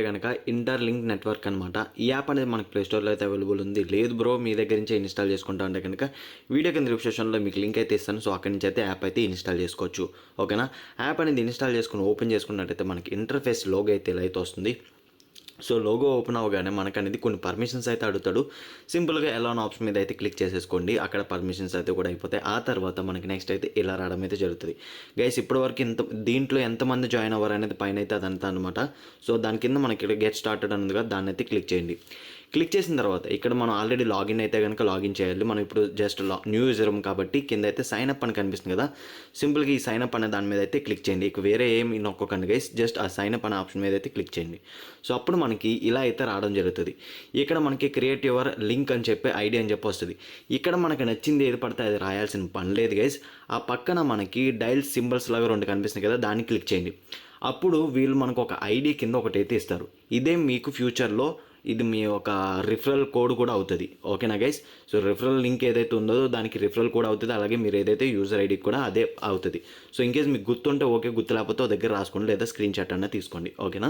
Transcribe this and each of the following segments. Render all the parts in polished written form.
కనుక interlink network అనమాట. ఈ యాప్ అనేది మనకి ప్లే స్టోర్లో అయితే అవైలబుల్ ఉంది. లేదు బ్రో మీ దగ్గర నుంచే ఇన్స్టాల్ చేసుకుంటా అంటే కనుక వీడియో కింద డిస్క్రిప్షన్లో మీకు లింక్ అయితే ఇస్తాను. సో అక్కడి నుంచి అయితే యాప్ అయితే ఇన్స్టాల్ చేసుకోవచ్చు. ఓకేనా. యాప్ అనేది ఇన్స్టాల్ చేసుకుని ఓపెన్ చేసుకున్నట్టయితే మనకి ఇంటర్ఫేస్ లోగో అయితే ఇలా అయితే వస్తుంది. సో లోగో ఓపెన్ అవ్వగానే మనకు అనేది కొన్ని పర్మిషన్స్ అయితే అడుగుతాడు. సింపుల్గా ఎలా అనే ఆప్షన్ మీద అయితే క్లిక్ చేసేసుకోండి. అక్కడ పర్మిషన్స్ అయితే కూడా అయిపోతాయి. ఆ తర్వాత మనకి నెక్స్ట్ అయితే ఇలా రావడం అయితే జరుగుతుంది. గైస్ ఇప్పటివరకు దీంట్లో ఎంతమంది జాయిన్ అవ్వరు అనేది పైన అయితే అదంతా అనమాట. సో దాని కింద మనకి ఇక్కడ గెట్ స్టార్టెడ్ అనేది కదా, దాన్ని అయితే క్లిక్ చేయండి. క్లిక్ చేసిన తర్వాత ఇక్కడ మనం ఆల్రెడీ లాగిన్ అయితే కనుక లాగిన్ చేయాలి. మనం ఇప్పుడు జస్ట్ న్యూ యూజర్ కాబట్టి కింద అయితే సైన్ అప్ అని కనిపిస్తుంది కదా, సింపుల్గా ఈ సైన్ అప్ అనే దాని మీద అయితే క్లిక్ చేయండి. ఇక వేరే ఏమి నొక్కకండి గైస్, జస్ట్ ఆ సైన్ అప్ అనే ఆప్షన్ మీద అయితే క్లిక్ చేయండి. సో అప్పుడు మనకి ఇలా అయితే రావడం జరుగుతుంది. ఇక్కడ మనకి క్రియేట్ యువర్ లింక్ అని చెప్పి ఐడి అని చెప్పి వస్తుంది. ఇక్కడ మనకి నచ్చింది ఏది పడితే అది రాయాల్సిన పని లేదు గైస్. ఆ పక్కన మనకి డైల్ సింబల్స్ లాగా రెండు కనిపిస్తుంది కదా, దాన్ని క్లిక్ చేయండి. అప్పుడు వీళ్ళు మనకు ఒక ఐడి కింద ఒకటి అయితే ఇస్తారు. ఇదే మీకు ఫ్యూచర్లో ఇది మీ ఒక రిఫరల్ కోడ్ కూడా అవుతుంది. ఓకేనా గైస్. సో రిఫరల్ లింక్ ఏదైతే ఉందో దానికి రిఫరల్ కోడ్ అవుతుంది. అలాగే మీరు ఏదైతే యూజర్ ఐడికి కూడా అదే అవుతుంది. సో ఇన్కేస్ మీకు గుర్తుంటే ఓకే, గుర్తు లేకపోతే దగ్గర రాసుకోండి లేదా స్క్రీన్ షాట్ అన్న తీసుకోండి. ఓకేనా.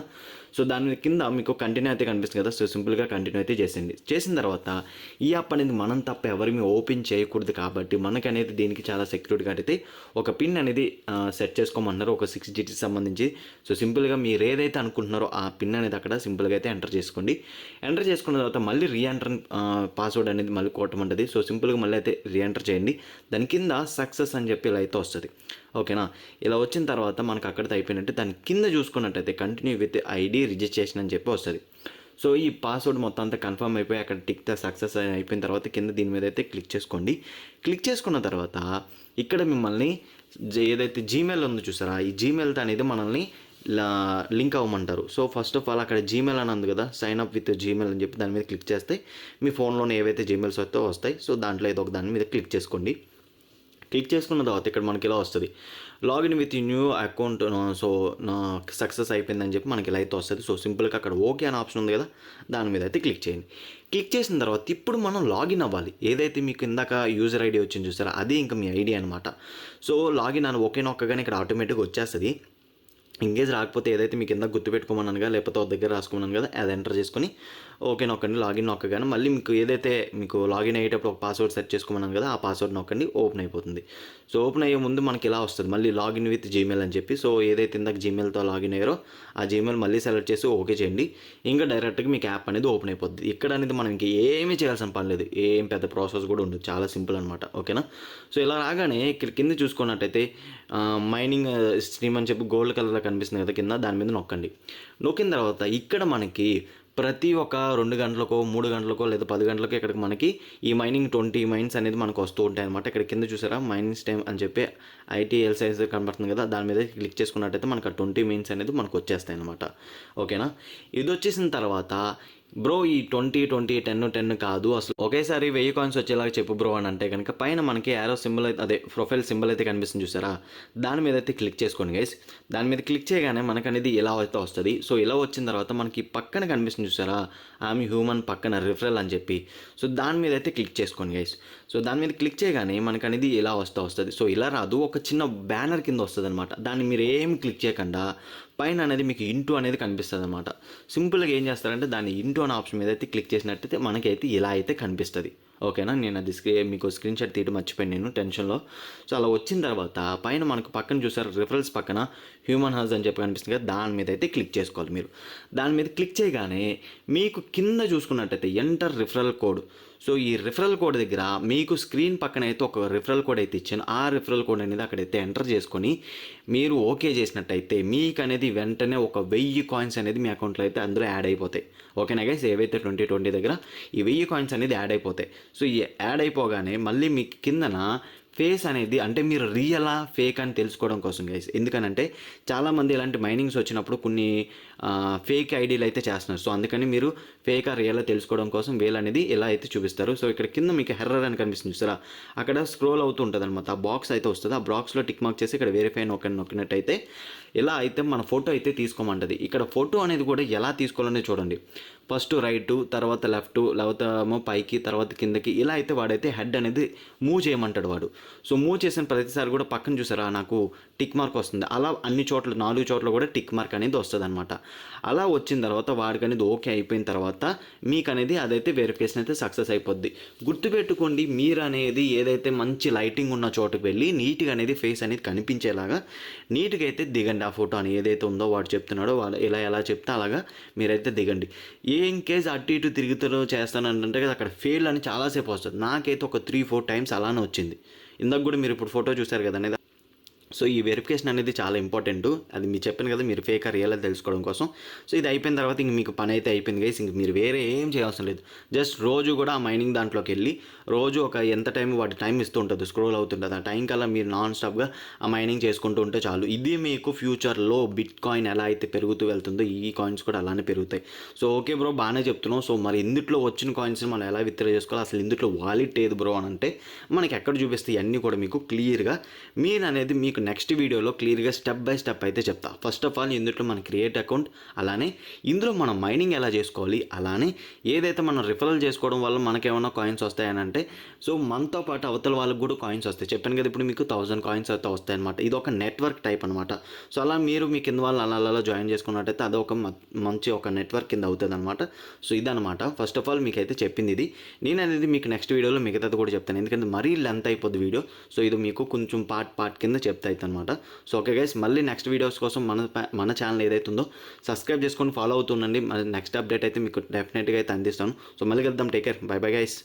సో దాని కింద మీకు కంటిన్యూ అయితే కనిపిస్తుంది కదా, సో సింపుల్గా కంటిన్యూ అయితే చేసేయండి. చేసిన తర్వాత ఈ యాప్ అనేది మనం తప్ప ఎవరిని ఓపెన్ చేయకూడదు కాబట్టి మనకి అనేది దీనికి చాలా సెక్యూరిటీ అయితే ఒక పిన్ అనేది సెట్ చేసుకోమన్నారు, ఒక 6 digits సంబంధించి. సో సింపుల్గా మీరు ఏదైతే అనుకుంటున్నారో ఆ పిన్ అనేది అక్కడ సింపుల్గా అయితే ఎంటర్ చేసుకోండి. ఎంటర్ చేసుకున్న తర్వాత మళ్ళీ రీఎంటర్ పాస్వర్డ్ అనేది మళ్ళీ కొట్టమంటుంది. సో సింపుల్గా మళ్ళీ అయితే రీఎంటర్ చేయండి. దాని కింద సక్సెస్ అని చెప్పి ఇలా అయితే వస్తుంది. ఓకేనా. ఇలా వచ్చిన తర్వాత మనకు అక్కడితో అయిపోయినట్టు దాని కింద చూసుకున్నట్టయితే కంటిన్యూ విత్ ఐడి రిజిస్ట్రేషన్ అని చెప్పి వస్తుంది. సో ఈ పాస్వర్డ్ మొత్తం అంతా కన్ఫర్మ్ అయిపోయి అక్కడ టిక్ ద సక్సెస్ అయిపోయిన తర్వాత కింద దీని మీద అయితే క్లిక్ చేసుకోండి. క్లిక్ చేసుకున్న తర్వాత ఇక్కడ మిమ్మల్ని ఏదైతే జీమెయిల్ ఉందో చూసారా, ఈ జీమెయిల్తో అనేది మనల్ని లింక్ అవ్వమంటారు. సో ఫస్ట్ ఆఫ్ ఆల్ అక్కడ జీమెయిల్ అని ఉంది కదా, సైన్ అప్ విత్ జీమెయిల్ అని చెప్పి దాని మీద క్లిక్ చేస్తే మీ ఫోన్లోనే ఏవైతే జీమెయిల్స్ వస్తాయి. సో దాంట్లో ఏదో ఒక దాని మీద క్లిక్ చేసుకోండి. క్లిక్ చేసుకున్న తర్వాత ఇక్కడ మనకి ఇలా వస్తుంది, login with new account. So నా సక్సెస్ అయిపోయిందని చెప్పి మనకి ఇలా అయితే వస్తుంది. సో సింపుల్గా అక్కడ ఓకే అనే ఆప్షన్ ఉంది కదా, దాని మీద అయితే క్లిక్ చేయండి. క్లిక్ చేసిన తర్వాత ఇప్పుడు మనం లాగిన్ అవ్వాలి. ఏదైతే మీకు ఇందాక యూజర్ ఐడి వచ్చింది చూసారా, అది ఇంకా మీ ఐడి అనమాట. సో లాగిన్ అని ఓకే నొక్కగానే ఇక్కడ ఆటోమేటిక్గా వచ్చేస్తుంది. ఇంకేజ్ రాకపోతే ఏదైతే మీకు కింద గుర్తుపెట్టుకోమన్నాను కదా, లేకపోతే ఒక దగ్గర రాసుకోమన్నాను కదా, అది ఎంటర్ చేసుకొని ఓకే నొక్కండి. లాగిన్ నొక్కగానే మళ్ళీ మీకు ఏదైతే మీకు లాగిన్ అయ్యేటప్పుడు ఒక పాస్వర్డ్ సెట్ చేసుకోమన్నాను కదా, ఆ పాస్వర్డ్ నొక్కండి, ఓపెన్ అయిపోతుంది. సో ఓపెన్ అయ్యే ముందు మనకి ఇలా వస్తుంది మళ్ళీ లాగిన్ విత్ జీమెయిల్ అని చెప్పి. సో ఏదైతే ఇందాక జీమెయిల్తో లాగిన్ అయ్యారో ఆ జీమెయిల్ మళ్ళీ సెలెక్ట్ చేసి ఓకే చేయండి. ఇంకా డైరెక్ట్గా మీకు యాప్ అనేది ఓపెన్ అయిపోద్ది. ఇక్కడ అనేది మనం ఇంక ఏమీ చేయాల్సిన పని లేదు, ఏం పెద్ద ప్రాసెస్ కూడా ఉండదు, చాలా సింపుల్ అనమాట. ఓకేనా. సో ఇలా రాగానే ఇక్కడ కింద చూసుకున్నట్టయితే మైనింగ్ స్ట్రీమ్ అని చెప్పి గోల్డ్ కలర్లో కనిపిస్తుంది కదా కింద, దాని మీద నొక్కండి. నొక్కిన తర్వాత ఇక్కడ మనకి ప్రతి ఒక 2 గంటలకో 3 గంటలకో లేదా 10 గంటలకో ఇక్కడికి మనకి ఈ మైనింగ్ 20 మైన్స్ అనేది మనకు వస్తూ ఉంటాయి అనమాట. ఇక్కడ కింద చూసారా మైనింగ్ టైం అని చెప్పి ఐటీఎల్ సైజ్ కనబడుతుంది కదా, దాని మీద క్లిక్ చేసుకున్నట్టయితే మనకు 20 మైన్స్ అనేది మనకు వచ్చేస్తాయి అనమాట. ఓకేనా. ఇది వచ్చేసిన తర్వాత బ్రో ఈ 20 10 కాదు, అసలు ఒకేసారి 1000 కాయిన్స్ వచ్చేలాగా చెప్పు బ్రో అని అంటే కనుక పైన మనకి యారో సింబల్ అయితే అదే ప్రొఫైల్ సింబల్ అయితే కనిపిస్తుంది చూసారా, దాని మీద అయితే క్లిక్ చేసుకోండి గైస్. దాని మీద క్లిక్ చేయగానే మనకు అనేది ఇలా అయితే వస్తుంది. సో ఇలా వచ్చిన తర్వాత మనకి పక్కన కనిపిస్తుంది చూసారా, ఆమె హ్యూమన్ పక్కన రిఫరల్ అని చెప్పి, సో దాని మీద అయితే క్లిక్ చేసుకోండి గైస్. సో దాని మీద క్లిక్ చేయగానే మనకు అనేది ఇలా వస్తుంది. సో ఇలా రాదు, ఒక చిన్న బ్యానర్ కింద వస్తుంది అనమాట. దాన్ని మీరు ఏం క్లిక్ చేయకుండా పైన అనేది మీకు ఇంటూ అనేది కనిపిస్తుంది అనమాట. సింపుల్గా ఏం చేస్తారంటే దాన్ని ఇంటూ అనే ఆప్షన్ మీద అయితే క్లిక్ చేసినట్టయితే మనకైతే ఇలా అయితే కనిపిస్తుంది. ఓకేనా. నేను అది మీకు స్క్రీన్ షాట్ తీయడం మర్చిపోయాను నేను టెన్షన్లో. సో అలా వచ్చిన తర్వాత పైన మనకు పక్కన చూసారు రిఫరల్స్ పక్కన హ్యూమన్ హజ్ అని చెప్పి కనిపిస్తుంది కదా, దాని మీద అయితే క్లిక్ చేసుకోవాలి మీరు. దాని మీద క్లిక్ చేయగానే మీకు కింద చూసుకున్నట్టయితే ఎంటర్ రిఫరల్ కోడ్. సో ఈ రిఫరల్ కోడ్ దగ్గర మీకు స్క్రీన్ పక్కన అయితే ఒక రిఫరల్ కోడ్ అయితే ఇచ్చాను. ఆ రిఫరల్ కోడ్ అనేది అక్కడైతే ఎంటర్ చేసుకొని మీరు ఓకే చేసినట్టయితే మీకు అనేది వెంటనే ఒక 1000 కాయిన్స్ అనేది మీ అకౌంట్లో అయితే అందులో యాడ్ అయిపోతాయి. ఓకేనా గైస్. ఏవైతే 20 దగ్గర ఈ 1000 కాయిన్స్ అనేది యాడ్ అయిపోతాయి. సో ఈ యాడ్ అయిపోగానే మళ్ళీ మీకు కిందన ఫేస్ అనేది అంటే మీరు రియలా ఫేక్ అని తెలుసుకోవడం కోసం గైస్. ఎందుకనంటే చాలామంది ఇలాంటి మైనింగ్స్ వచ్చినప్పుడు కొన్ని ఫేక్ ఐడీలు అయితే చేస్తున్నారు. సో అందుకని మీరు ఫేక్ రియల్ తెలుసుకోవడం కోసం వేలు అనేది ఇలా అయితే చూపిస్తారు. సో ఇక్కడ కింద మీకు హెర్రర్ అని కనిపిస్తుంది చూసారా, అక్కడ స్క్రోల్ అవుతూ ఉంటుంది అనమాట. ఆ బాక్స్ అయితే వస్తుంది. ఆ బాక్స్లో టిక్ మార్క్ చేసి ఇక్కడ వెరిఫై నొక్కినట్టయితే ఇలా అయితే మన ఫోటో అయితే తీసుకోమంటుంది. ఇక్కడ ఫోటో అనేది కూడా ఎలా తీసుకోవాలని చూడండి. ఫస్ట్ రైట్, తర్వాత లెఫ్ట్, లేకపోతే పైకి, తర్వాత కిందకి, ఇలా అయితే వాడైతే హెడ్ అనేది మూవ్ చేయమంటాడు వాడు. సో మూవ్ చేసిన ప్రతిసారి కూడా పక్కన చూసారా నాకు టిక్ మార్క్ వస్తుంది. అలా అన్ని చోట్ల 4 చోట్ల కూడా టిక్ మార్క్ అనేది వస్తుందన్నమాట. అలా వచ్చిన తర్వాత వాడికి అనేది ఓకే అయిపోయిన తర్వాత మీకు అనేది అదైతే వెరిఫికేషన్ అయితే సక్సెస్ అయిపోద్ది. గుర్తుపెట్టుకోండి, మీరు అనేది ఏదైతే మంచి లైటింగ్ ఉన్న చోటుకు వెళ్ళి నీట్గా అనేది ఫేస్ అనేది కనిపించేలాగా నీట్గా అయితే దిగండి. ఆ ఫోటో అని ఏదైతే ఉందో వాడు చెప్తున్నాడో వాడు ఎలా చెప్తే అలాగా మీరైతే దిగండి. ఏం కేసు అటు ఇటు తిరుగుతూ చేస్తానంటే కదా అక్కడ ఫెయిల్ అని చాలాసేపు వస్తుంది. నాకైతే ఒక 3-4 టైమ్స్ అలానే వచ్చింది. ఇందాక కూడా మీరు ఇప్పుడు ఫోటో చూశారు కదా అనేది. సో ఈ వెరిఫికేషన్ అనేది చాలా ఇంపార్టెంట్. అది మీరు చెప్పాను కదా, మీరు ఫేక్ రియల్ అని తెలుసుకోవడం కోసం. సో ఇది అయిపోయిన తర్వాత ఇంక మీకు పని అయితే అయిపోయింది గైస్. ఇంక మీరు వేరే ఏం చేయాల్సిన లేదు. జస్ట్ రోజు కూడా ఆ మైనింగ్ దాంట్లోకి వెళ్ళి రోజు ఒక ఎంత టైం వాటి టైం ఇస్తూ ఉంటుంది, స్క్రోల్ అవుతుంటుంది. ఆ టైం కల్లా మీరు నాన్ స్టాప్గా ఆ మైనింగ్ చేసుకుంటూ ఉంటే చాలు. ఇది మీకు ఫ్యూచర్లో బిట్ కాయిన్ ఎలా అయితే పెరుగుతూ వెళ్తుందో ఈ కాయిన్స్ కూడా అలానే పెరుగుతాయి. సో ఓకే బ్రో, బాగానే చెప్తున్నాం. సో మరి ఇందులో వచ్చిన కాయిన్స్ని మనం ఎలా విత్డ్రా చేసుకోవాలి, అసలు ఇందులో వాలెట్ ఏది బ్రో అని అంటే మనకి ఎక్కడ చూపిస్తే ఇవన్నీ కూడా మీకు క్లియర్గా మీరు అనేది మీకు నెక్స్ట్ వీడియోలో క్లియర్గా స్టెప్ బై స్టెప్ అయితే చెప్తా. ఫస్ట్ ఆఫ్ ఆల్ ఇందులో మన క్రియేట్ అకౌంట్, అలానే ఇందులో మనం మైనింగ్ ఎలా చేసుకోవాలి, అలానే ఏదైతే మనం రిఫరల్ చేసుకోవడం వల్ల మనకేమైనా కాయిన్స్ వస్తాయని అంటే సో మనతో పాటు అవతల వాళ్ళకి కూడా కాయిన్స్ వస్తాయి. చెప్పాను కదా ఇప్పుడు మీకు 1000 కాయిన్స్ అయితే వస్తాయన్నమాట. ఇది ఒక నెట్వర్క్ టైప్ అనమాట. సో అలా మీరు మీ కింద వాళ్ళు అలా జాయిన్ చేసుకున్నట్టయితే అది ఒక మంచి ఒక నెట్వర్క్ కింద అవుతుంది అనమాట. సో ఇదనమాట ఫస్ట్ ఆఫ్ ఆల్ మీకు అయితే చెప్పింది ఇది. నేను అనేది మీకు నెక్స్ట్ వీడియోలో మిగతాది కూడా చెప్తాను, ఎందుకంటే మరీ లెంత్ అయిపోద్ది వీడియో. సో ఇది మీకు కొంచెం పార్ట్ కింద చెప్తా అయితే అనమాట. సో ఓకే గైస్, మళ్ళీ నెక్స్ట్ వీడియోస్ కోసం మన ఛానల్ ఏదైతే ఉందో సబ్స్క్రైబ్ చేసుకొని ఫాలో అవుతుండండి. నెక్స్ట్ అప్డేట్ అయితే మీకు డెఫినెట్గా అయితే అందిస్తాను. సో మళ్ళీ వెళ్దాం. Take care, by bye guys.